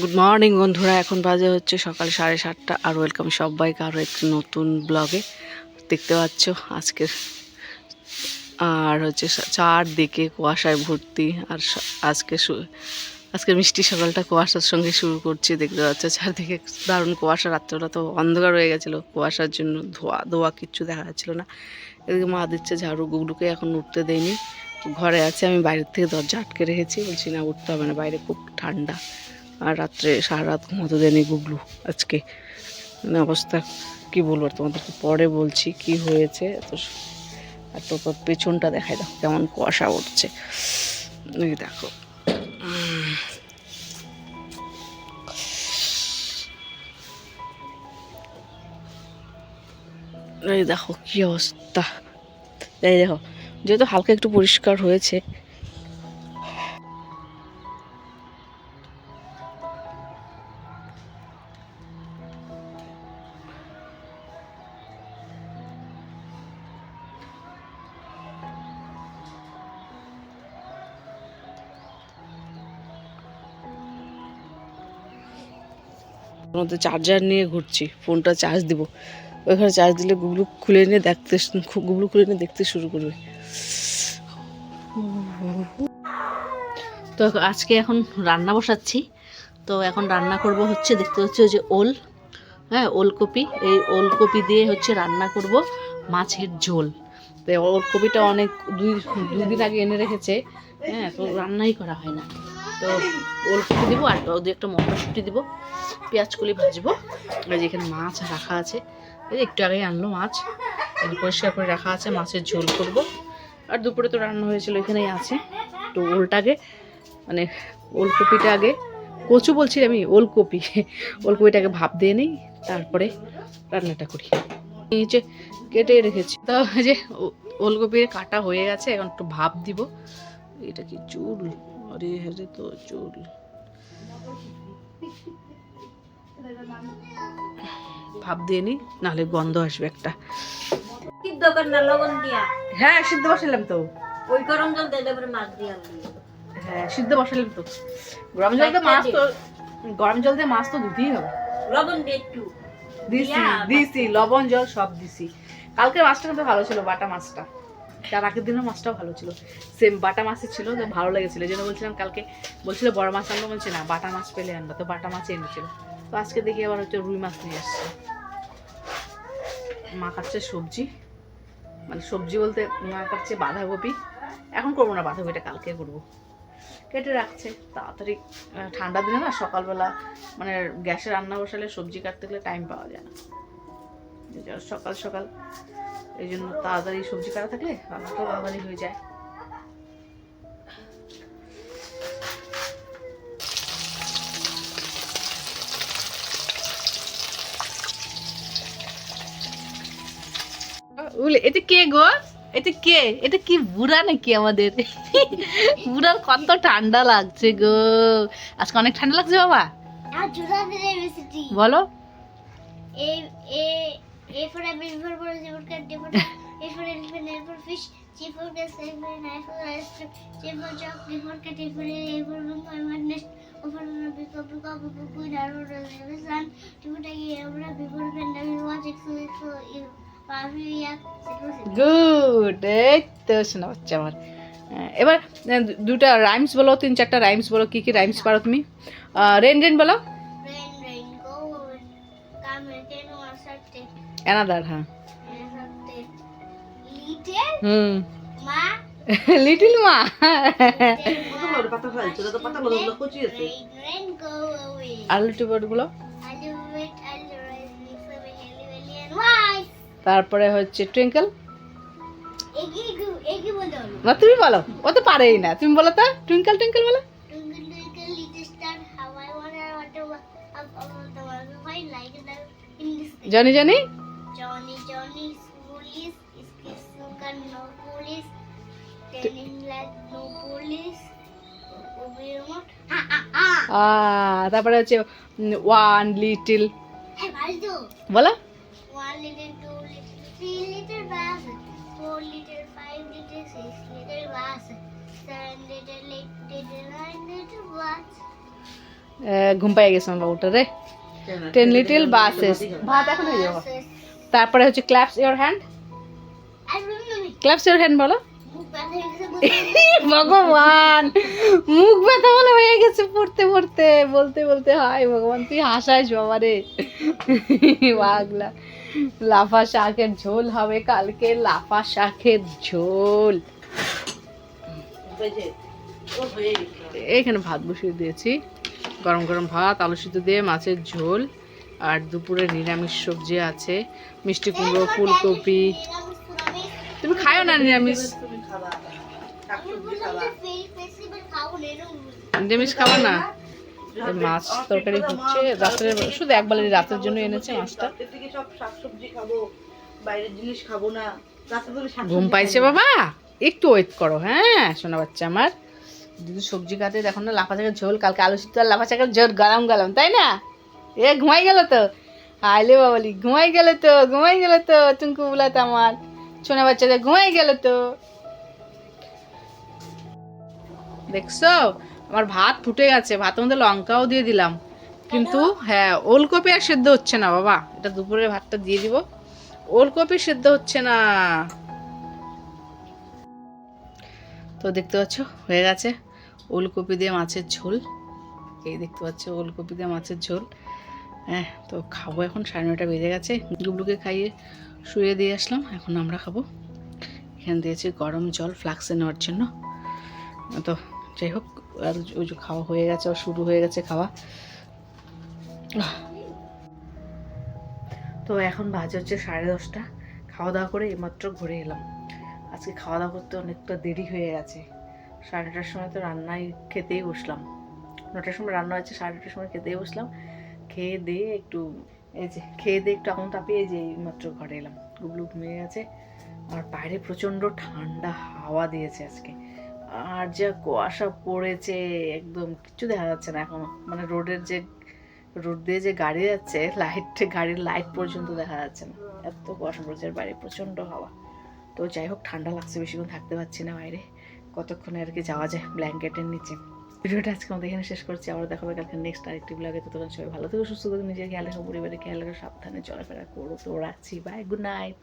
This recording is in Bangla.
গুড মর্নিং বন্ধুরা, এখন বাজে হচ্ছে সকাল 7:30 আর ওয়েলকাম সবাইকে আরও একটি নতুন ব্লগে। দেখতে পাচ্ছ আজকের আর হচ্ছে চারদিকে কুয়াশায় ভর্তি। আর আজকের মিষ্টি সকালটা কুয়াশার সঙ্গে শুরু করছি। দেখতে পাচ্ছ চারদিকে দারুণ কুয়াশা। রাত্রেবেলা তো অন্ধকার হয়ে গেছিলো কুয়াশার জন্য, ধোয়া ধোয়া কিচ্ছু দেখা যাচ্ছিলো না। এদিকে মা দিচ্ছে ঝাড়ু, গুগলুকে এখন উঠতে দেয়নি, ঘরে আছে। আমি বাইরের থেকে দরজা আটকে রেখেছি, বলছি না উঠতে হবে না, বাইরে খুব ঠান্ডা। আর রাত্রে সারা রাত ঘুমোতে দেয়নি গুগলু আজকে। মানে অবস্থা কি বলবো তোমাদেরকে, পরে বলছি কি হয়েছে। তো আর তোর পেছনটা দেখায়, দেখো কেমন কুয়াশা উঠছে, এই দেখো। এই দেখো কি অবস্থা, এই দেখো। যেহেতু হালকা একটু পরিষ্কার হয়েছে, মধ্যে চার্জার নিয়ে ঘুরছি, ফোনটা চার্জ দিব। ওইখানে চার্জ দিলে গুগলু খুলে নিয়ে দেখতে শুরু করবে। তো আজকে এখন রান্না বসাচ্ছি। তো এখন রান্না করব হচ্ছে, দেখতে হচ্ছে যে ওলকপি। এই ওলকপি দিয়ে হচ্ছে রান্না করব মাছের ঝোল। তো ওলকপিটা অনেক দুই দিন আগে এনে রেখেছে, তো রান্নাই করা হয় না। তো ওলকপি দিব, আর ওদের একটা মটরশুঁটি দিব, পেঁয়াজ কলি ভাজবো। আর যেখানে মাছ রাখা আছে, এই একটু আগেই আনলো মাছ, পরিষ্কার করে রাখা আছে, মাছের ঝোল করব। আর দুপুরে তো রান্না হয়েছিল, এখানেই আছে। তো মানে ওলকপিটা আগে, কচু বলছি আমি, ওলকপিটাকে ভাপ দিয়ে নিই, তারপরে রান্নাটা করি। নিচে কেটে রেখেছি। তো যে ওলকপির কাটা হয়ে গেছে, এখন একটু ভাপ দিব। এটা কি চুল? আরে হ্যাঁ, তো চুল। ভাপ দিয়ে নি, নাহলে গন্ধ আসবে একটা। হ্যাঁ, সিদ্ধ বসালাম তো। ওই গরম জল দিয়ে দেবে, মাছ দিয়ে। হ্যাঁ, সিদ্ধ বসালাম তো। গরম জল দিয়ে মাছ তো ধুতেই হবে। লবণ দিয়ে একটু দিছি, লবণ জল সব দিছি। কালকে মাছটা কিন্তু ভালো ছিল, বাটা মাছটা। তার আগের দিনের মাছটাও ভালো ছিল, সেম বাটা মাছই ছিল, তো ভালো লেগেছিল। এই জন্য বলছিলাম, কালকে বলছিল বড় মাছ আনবো, বলছি না বাটা মাছ পেলে আনবো, তো বাটা মাছ এনেছিল। তো আজকে দেখি আবার হচ্ছে রুই মাছ নিয়ে আসছে। মা কাটছে সবজি, মানে সবজি বলতে মা কাটছে বাঁধাকপি। এখন করবো না বাঁধাকপিটা, কালকে করবো। কেটে রাখছে তাড়াতাড়ি। ঠান্ডা দিনে না সকালবেলা মানে গ্যাসে রান্না বসালে সবজি কাটতে গেলে টাইম পাওয়া যায় না, সকাল সকাল। এই জন্য তাড়াতাড়ি সবজি কাটা থাকলে রান্নাটাও তাড়াতাড়ি হয়ে যায়। এটা কে গো? এটা কি বুড়া নাকি আমাদের? বুড়ার কত ঠান্ডা লাগছে গো, আজকে অনেক ঠান্ডা লাগছে বাবা। বলো। গুড, এই তো শোনা বাচ্চা আমার। এবার দুটা রাইমস বলো, 3-4টা রাইমস বলো। কি কি রাইমস পারো তুমি? রেন রেন বলো। অ্যানাদার, হ্যাঁ। লিটিল মা। আর লিটল বার্ড গুলো। তারপরে হচ্ছে টুইঙ্কেল। না তুমি বলো, ও তো পারেই না, তুমি বলো তো। টুইঙ্কেল টুইঙ্কেল বলো। Johnny Johnny. তারপরে হচ্ছে ওয়ান লিটিল বলো। 1 little, 2 little, 3 little bass, 4 little, 5 little, 6 little bass, 7 little, 8 little, 9 little bass. ঘুম পাই গেছে আমার বাবুটা রে। 10 লিটল বাসেস, ভাত এখন হয়ে যাবো। তারপরে হচ্ছে claps your hand, claps your hand বলো। ভগবান, মুখ ব্যথা বলে হয়ে গেছে পড়তে পড়তে, বলতে বলতে। হায় ভগবান, তুই হাসাইস বাবা রে। পাগলা। লাফা শাকের ঝোল হবে কালকে, লাফা শাকের ঝোল। এখানে ভাত বসিয়ে দিয়েছি, গরম গরম ভাত, আলু সিদ্ধ দিয়ে মাছের ঝোল, আর দুপুরে নিরামিষ সবজি আছে, মিষ্টি কুমড়ো, ফুলকপি। তুমি খাও না নিরামিষ? নিরামিষ খাবা না? মাছ তরকারি হচ্ছে রাত্রে, শুধু একবার রাতের জন্য এনেছে মাছটা। ঘুম পাইছে বাবা, একটু ওয়েট করো। হ্যাঁ শোনা বাচ্চা আমার, দিদি সবজি কাটে, দেখো না লাফা শাকের ঝোল, কালকে আলু সিদ্ধ আর লাফা শাকের ঝোল গরম গরম, তাই না? এ ঘুমাই গেল তো, আইলে বাবলি ঘুমাই গেল তো, ঘুমাই গেল তো, টুঙ্কু বলাতে আমার শোনা বাচ্চাদের ঘুমাই গেল তো। দেখছো আমার ভাত ফুটে গেছে, ভাতের মধ্যে লঙ্কাও দিয়ে দিলাম, কিন্তু হ্যাঁ ওলকপি আর সেদ্ধ হচ্ছে না বাবা। এটা দুপুরের ভাতটা দিয়ে দিব, ওলকপি সেদ্ধ হচ্ছে না। তো দেখতে পাচ্ছ হয়ে গেছে ওলকপি দিয়ে মাছের ঝোল। এই দেখতে পাচ্ছ ওলকপি দিয়ে মাছের ঝোল। হ্যাঁ তো খাবো এখন, 9:30 বেজে গেছে। গুবলুকে খাইয়ে শুয়ে দিয়ে আসলাম, এখন আমরা খাবো। এখানে দিয়েছি গরম জল ফ্লাক্সে নেওয়ার জন্য। তো যাই হোক, আর ওই যে খাওয়া হয়ে গেছে, আর শুরু হয়ে গেছে খাওয়া। তো এখন বাজে হচ্ছে 10:30। খাওয়া দাওয়া করে এইমাত্র ঘুরে এলাম। আজকে খাওয়া দাওয়া করতে অনেকটা দেরি হয়ে গেছে। 9:30 সময় তো রান্নায় খেতেই বসলাম, 9টার সময় রান্না হয়েছে, 9:30 সময় খেতেই বসলাম। খেয়ে দিয়ে একটু আগুন তাপিয়ে যে এইমাত্র ঘরে এলাম। গুবলু ঘুমিয়ে গেছে, আর বাইরে প্রচণ্ড ঠান্ডা হাওয়া দিয়েছে আজকে, আর যা কুয়াশা পড়েছে, একদম কিচ্ছু দেখা যাচ্ছে না এখনো। মানে রোড দিয়ে যে গাড়ি যাচ্ছে, গাড়ির লাইট পর্যন্ত দেখা যাচ্ছে না, এত কুয়াশা পড়েছে। আর বাইরে প্রচণ্ড হাওয়া। তো যাই হোক, ঠান্ডা লাগছে, বেশিক্ষণ থাকতে পারছি না বাইরে, কতক্ষণে আর কি যাওয়া যায় ব্ল্যাঙ্কেটের নিচে। ভিডিওটা আজকে আমাদের এখানে শেষ করছি, আবার দেখাবে কালকে নেক্সট আরেকটি ব্লগে। ততক্ষণ সবাই ভালো থেকো, সুস্থ থেকো, নিজের খেয়াল রেখো, পরিবারের খেয়াল রেখো, সাবধানে চলাফেরা করো। তো রাখছি, বাই, গুড নাইট।